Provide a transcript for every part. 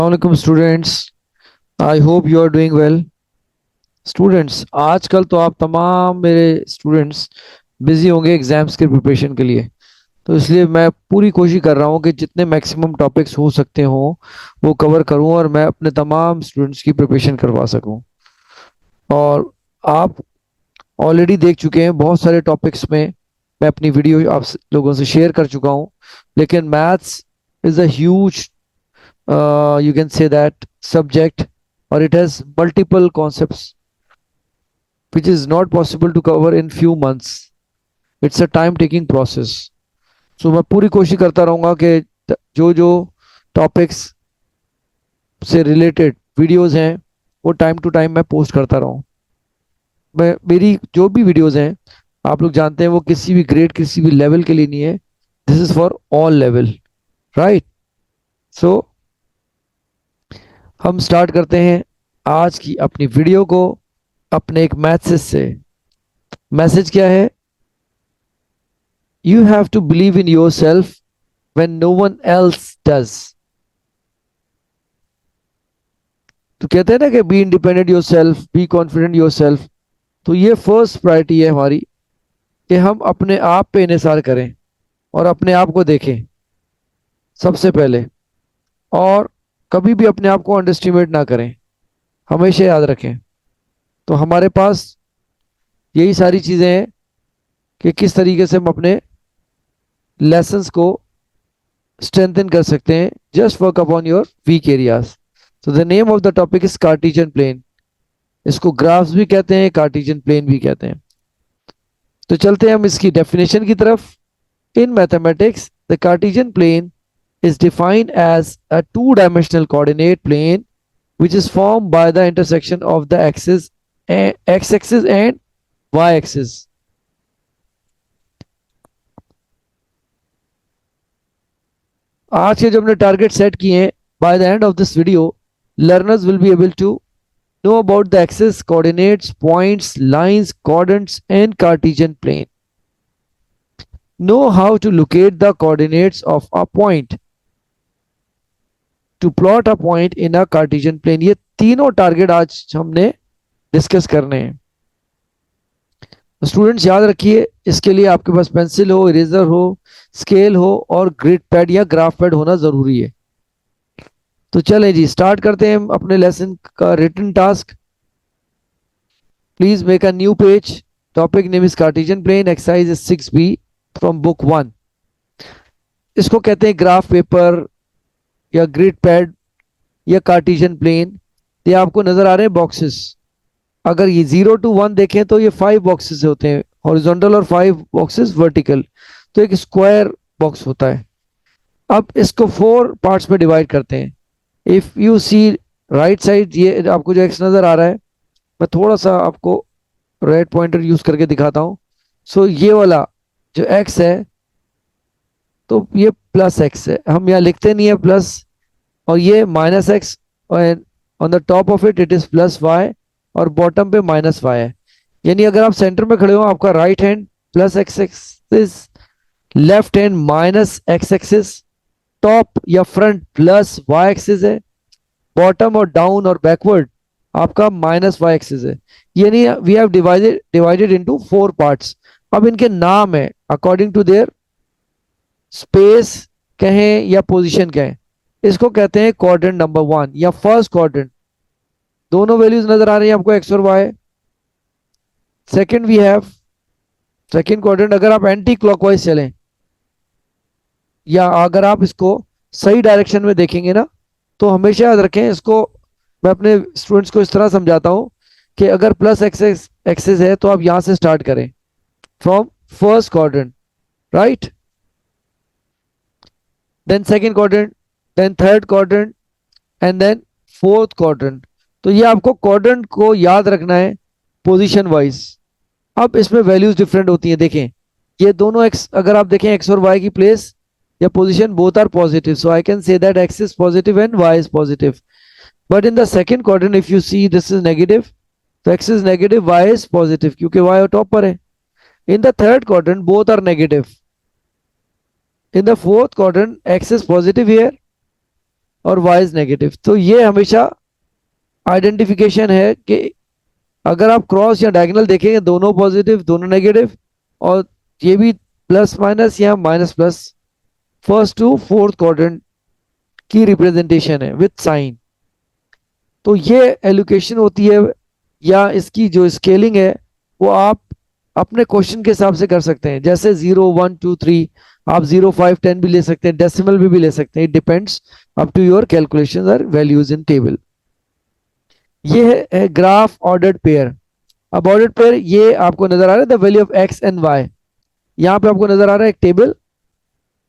Assalamualaikum students. I hope you are doing well. Students, आजकल तो आप तमाम मेरे स्टूडेंट्स बिजी होंगे एग्जाम्स के प्रिपरेशन के लिए। तो इसलिए मैं पूरी कोशिश कर रहा हूँ कि जितने मैक्सिमम टॉपिक्स हो सकते हों वो कवर करूँ और मैं अपने तमाम स्टूडेंट्स की प्रिपरेशन करवा सकूँ। और आप ऑलरेडी देख चुके हैं बहुत सारे टॉपिक्स में, मैं अपनी वीडियो आप लोगों से शेयर कर चुका हूँ। लेकिन maths is a huge, you can say that, subject, or it has multiple concepts which is not possible to cover in few months. It's a time taking process. So मैं पूरी कोशिश करता रहूँगा कि जो जो टॉपिक्स से रिलेटेड वीडियोस हैं वो टाइम टू टाइम मैं पोस्ट करता रहूँ। मैं मेरी जो भी वीडियोस हैं, आप लोग जानते हैं, वो किसी भी ग्रेड किसी भी लेवल के लिए नहीं है। This is for all level, right? So हम स्टार्ट करते हैं आज की अपनी वीडियो को अपने एक मैसेज से। मैसेज क्या है? You have to believe in yourself when no one else does. तो कहते हैं ना कि be independent yourself, be confident yourself. तो ये फर्स्ट प्रायोरिटी है हमारी कि हम अपने आप पे इन्हिसार करें और अपने आप को देखें सबसे पहले। और कभी भी अपने आप को अंडर एस्टिमेट ना करें, हमेशा याद रखें। तो हमारे पास यही सारी चीज़ें हैं कि किस तरीके से हम अपने लेसन्स को स्ट्रेंथन कर सकते हैं। Just work upon your weak areas. तो the name of the topic is Cartesian plane. इसको ग्राफ्स भी कहते हैं, कार्टेशियन प्लेन भी कहते हैं। तो चलते हैं हम इसकी डेफिनेशन की तरफ। In mathematics the Cartesian plane is defined as a two-dimensional coordinate plane which is formed by the intersection of the axis x-axis and y-axis. आज के जो हमने टारगेट सेट किए हैं, by the end of this video learners will be able to know about the axis, coordinates, points, lines, quadrants and Cartesian plane. Know how to locate the coordinates of a point. To plot a point in a Cartesian plane. ये तीनों target आज हमने discuss करने हैं। Students याद रखिए, इसके लिए आपके पास पेंसिल हो, इरेजर हो, स्केल हो और ग्रिड पैड या ग्राफ पैड होना जरूरी है। तो चलें जी, स्टार्ट करते हैं अपने लेसन का written task. Please make a new page. Topic name is Cartesian plane. Exercise is 6B from book 1। इसको कहते हैं ग्राफ पेपर या ग्रिड पैड या कार्टेशियन प्लेन। ये आपको नजर आ रहे हैं बॉक्सेस। अगर ये 0 to 1 देखें तो ये 5 बॉक्सेस होते हैं हॉरिजॉन्टल और 5 बॉक्सेस वर्टिकल। तो एक स्क्वायर बॉक्स होता है। अब इसको 4 पार्ट्स में डिवाइड करते हैं। If you see right side, ये आपको जो एक्स नजर आ रहा है, मैं थोड़ा सा आपको रेड पॉइंटर यूज करके दिखाता हूँ। सो ये वाला जो एक्स है, तो ये प्लस एक्स है, हम यहाँ लिखते नहीं है प्लस, और ये माइनस एक्स, और on the top of it is plus Y और बॉटम पे माइनस वाई है। यानी अगर आप सेंटर में खड़े हो, आपका right hand plus X axis, left hand minus X axis, top या फ्रंट प्लस वाई एक्सिस है, बॉटम और डाउन और बैकवर्ड आपका माइनस वाई एक्सिस है। यानी we have divided into 4 parts. अब इनके नाम है अकॉर्डिंग टू देयर स्पेस कहें या पोजीशन कहें। इसको कहते हैं क्वाड्रेंट नंबर 1 या फर्स्ट क्वाड्रेंट। दोनों वैल्यूज नजर आ रही है आपको, एक्स और Y. Second we have second quadrant. अगर आप एंटी क्लॉकवाइज चलें या अगर आप इसको सही डायरेक्शन में देखेंगे ना, तो हमेशा याद रखें इसको। मैं अपने स्टूडेंट्स को इस तरह समझाता हूं कि अगर प्लस एक्सिस है तो आप यहां से स्टार्ट करें, from first quadrant, right? Then second quadrant, then third quadrant and then fourth quadrant. तो ये आपको क्वाड्रेंट को याद रखना है पोजीशन वाइज। अब इसमें वैल्यूज डिफरेंट होती हैं। देखें ये दोनों एक्स, अगर आप देखें एक्स और वाई की प्लेस या position, both are positive, so I can say that X is positive and Y is positive. But in the second quadrant if you see this is negative, तो X is negative, Y is positive, क्योंकि Y top पर है। In the third quadrant both are negative. In the fourth quadrant, x is positive here और y is negative. तो ये हमेशा identification है कि अगर आप क्रॉस या डायगोनल देखेंगे दोनों पॉजिटिव दोनों नेगेटिव, और ये भी प्लस माइनस या minus plus, first to fourth quadrant की रिप्रेजेंटेशन है विथ साइन। तो ये एलोकेशन होती है या इसकी जो स्केलिंग है वो आप अपने क्वेश्चन के हिसाब से कर सकते हैं। जैसे 0 1 2 3, आप 0 5 10 भी ले सकते हैं, डेसिमल भी ले सकते हैं। It depends up to your calculation और वैल्यूज इन टेबल। ये है ग्राफ ऑर्डर्ड पेयर। अब ऑर्डर्ड पेयर ये आपको नजर आ रहा है the value of X and Y. यहाँ पे आपको नजर आ रहा है एक टेबल,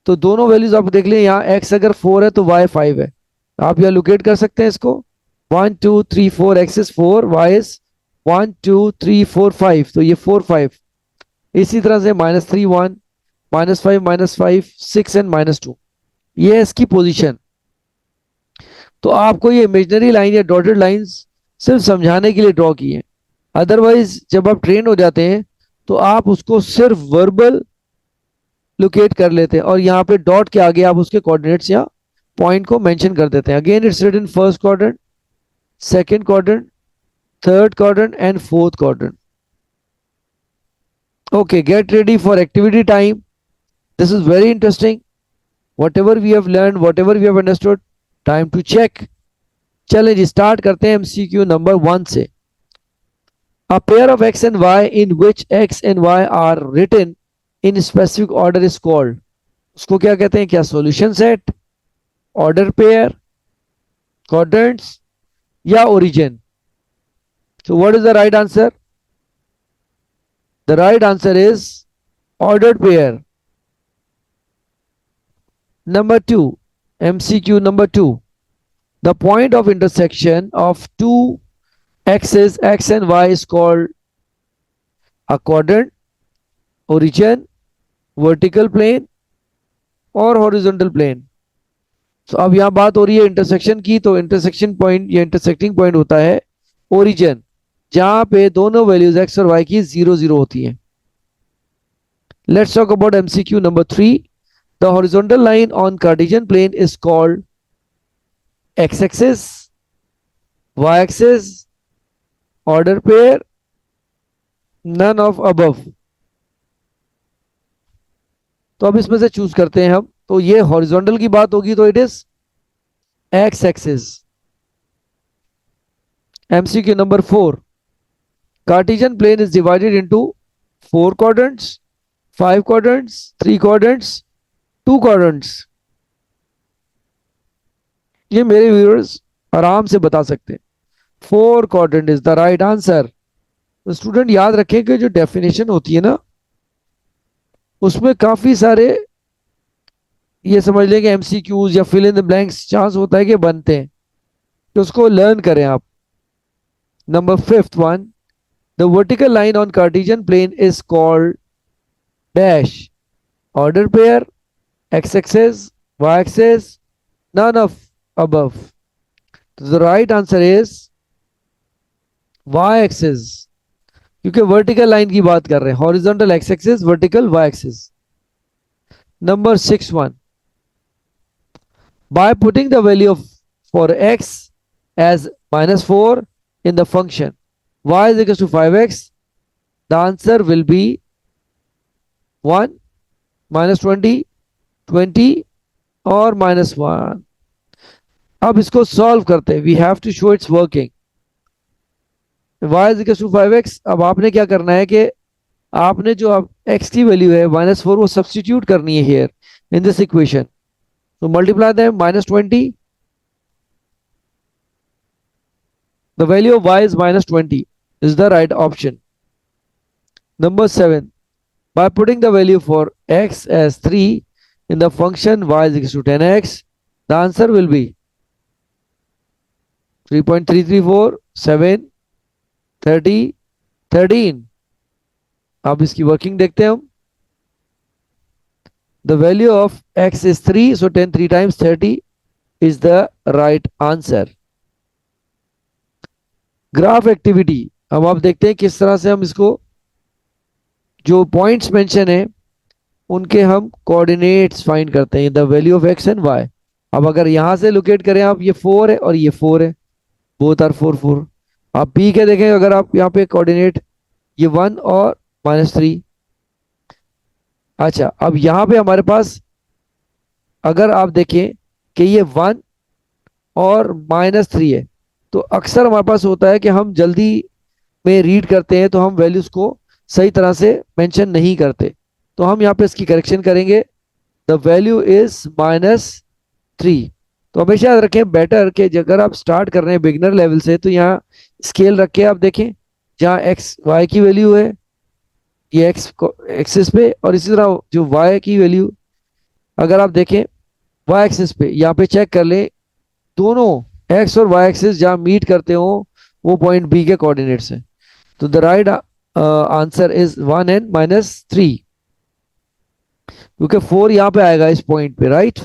तो दोनों वैल्यूज आप देख लें। यहाँ एक्स अगर 4 है तो वाई 5 है। आप यहाँ लोकेट कर सकते हैं इसको 1 2 3 4, एक्स इज 4, वाई इज 1 2 3 4 5, तो ये 4 5। इसी तरह से -3 1, -5 -5 6 एंड -2, ये है इसकी पोजीशन। तो आपको ये इमेजिनरी लाइन या डॉटेड लाइंस सिर्फ समझाने के लिए ड्रॉ की है। अदरवाइज जब आप ट्रेन हो जाते हैं तो आप उसको सिर्फ वर्बल लोकेट कर लेते हैं और यहाँ पे डॉट के आगे आप उसके कोऑर्डिनेट्स या पॉइंट को मेंशन कर देते हैं। Again it's written first quadrant, second quadrant, third quadrant and fourth quadrant. Okay, get ready for activity time. This is very interesting. Whatever we have learned, whatever we have understood, time to check. चलें start करते हैं MCQ number 1 से। A pair of x and y in which x and y are written in specific order is called. उसको क्या कहते हैं? क्या solution set, order pair, quadrants या origin? So what is the right answer? The right answer is ordered pair. Number 2, MCQ number 2. The point of intersection of two axes x and y is called a quadrant, origin, vertical plane और horizontal plane. So अब यहाँ बात हो रही है intersection की, तो intersection point या इंटरसेक्टिंग पॉइंट होता है ओरिजिन, जहां पे दोनों वैल्यूज x और y की 0 0 होती हैं। Let's talk about MCQ number 3. The horizontal line on Cartesian plane is called x-axis, y-axis, order pair, none of above. तो अब इसमें से चूज करते हैं हम। तो ये हॉरिजॉन्टल की बात होगी तो it is x axis. MCQ number 4. Cartesian plane is divided into 4 quadrants, 5 quadrants, 3 quadrants, 2 quadrants. ये मेरे व्यूअर्स आराम से बता सकते हैं। 4 quadrant is the right answer. तो स्टूडेंट याद रखें कि जो डेफिनेशन होती है ना उसमें काफी सारे ये समझ लें कि एमसीक्यूज या fill in the blanks chance होता है कि बनते हैं, तो उसको लर्न करें आप। Number 5th one, the vertical line on Cartesian plane is called dash, order pair, X axis, Y axis, none of above. The right answer is Y axis, क्योंकि वर्टिकल लाइन की बात कर रहे हैं। Horizontal X axis, vertical Y axis. Number 6 one, by putting the value of for x as -4 in the function y is equals to 5x, the answer will be 1, -20, 20 और -1। अब इसको solve करते हैं। We have to show its working. y is equals to 5x। अब आपने क्या करना है कि आपने जो आप x की वैल्यू है -4 वो सब्स्टिट्यूट करनी है here in this equation. So multiply them, -20. The value of y is -20 is the right option. Number 7. By putting the value for x as 3 in the function y is equal to 10x, the answer will be 3.334, 7, 30, 13. अब इसकी working देखते हैं हम। The value of x is 3, so 10 3 times 30 is the right answer. Graph activity, अब आप देखते हैं किस तरह से हम इसको जो पॉइंट्स मेंशन है उनके हम कोऑर्डिनेट्स फाइंड करते हैं, the value of X and Y. अब अगर यहां से लोकेट करें आप, ये 4 है और ये 4 है, बोथ आर 4 4। आप पी के देखें, अगर आप यहाँ पे कोऑर्डिनेट, ये 1 और -3। अच्छा, अब यहाँ पे हमारे पास अगर आप देखें कि ये 1 और -3 है, तो अक्सर हमारे पास होता है कि हम जल्दी में रीड करते हैं तो हम वैल्यूज को सही तरह से मेंशन नहीं करते। तो हम यहाँ पे इसकी करेक्शन करेंगे। The value is -3। तो हमेशा याद रखें बेटर के अगर आप स्टार्ट कर रहे हैं बिगनर लेवल से, तो यहाँ स्केल रख के आप देखें, जहाँ एक्स वाई की वैल्यू है ये एक्स एक्सिस पे, और इसी तरह जो वाई की वैल्यू अगर आप देखें वाई एक्सिस पे, यहाँ पे चेक कर लें दोनों एक्स और वाई एक्सिस जहाँ मीट करते हो वो पॉइंट बी के कोऑर्डिनेट्स हैं। तो the right answer is 1 n - 3, क्योंकि 4 यहाँ पे आएगा इस पॉइंट पे, राइट।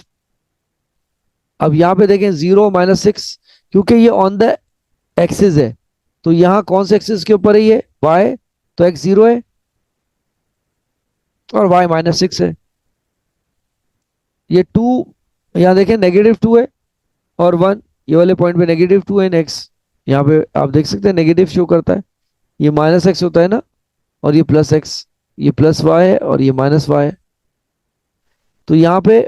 अब यहाँ पे देखें 0 -6, क्योंकि ये ऑन द एक्सिस है, तो यहाँ कौन से एक्सिस के ऊपर है, ये y, तो x 0 है और y -6 है। ये 2 यहाँ देखें -2 है और 1, ये वाले पॉइंट पे -2 है, x यहाँ पे आप देख सकते हैं नेगेटिव शो करता है। ये -x होता है ना, और ये +x, ये +y है और ये -y है। तो यहाँ पे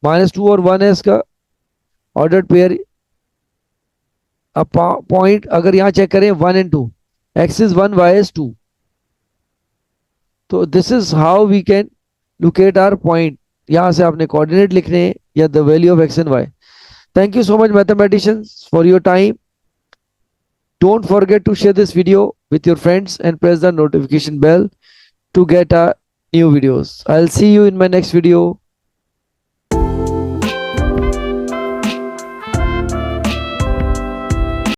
-2 और 1 है इसका ऑर्डर्ड पेयर। अब पॉइंट अगर यहाँ चेक करें 1 and 2, x is 1, y is 2। तो this is how we can locate our point. यहाँ से आपने कोऑर्डिनेट लिखने हैं या the value of x and y। Thank you so much mathematicians for your time. Don't forget to share this video with your friends and press the notification bell to get our new videos. I'll see you in my next video.